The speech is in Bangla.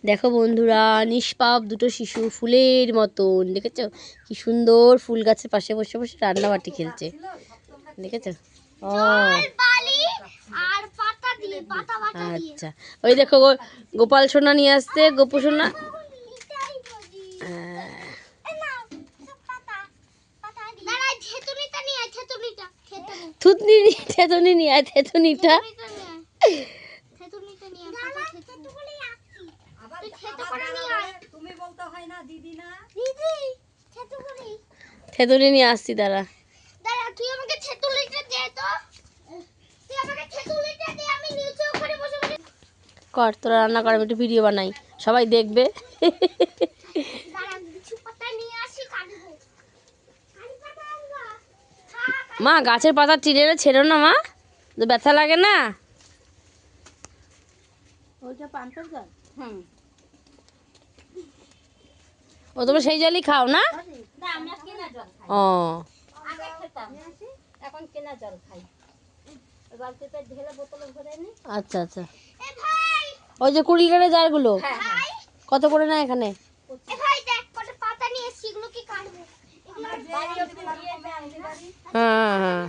দেখো বন্ধুরা, নিষ্পাপ দুটো শিশু ফুলের মতন, দেখেছো কি সুন্দর ফুল গাছের পাশে বসে বসে রান্নাবাটি খেলছে, দেখেছো? ও আচ্ছা, ওই দেখো গোপাল সোনা নিয়ে আসছে, গোপু সোনা। থুতনি থেতনি নিয়ে আয়, থেতনিটা। থেতনি নিয়ে আসছি, দাঁড়া। কর, তোরা রান্না কর, আমি একটু ভিডিও বানাই, সবাই দেখবে। মা গাছের পাতা ছিঁড়ে ছেড়ো না মা, ব্যথা লাগে না? ও তোমরা সেই জলই খাও না? ও আচ্ছা আচ্ছা, ওই যে 20 লিটারের জারগুলো কত করে না এখানে? হ্যাঁ হ্যাঁ।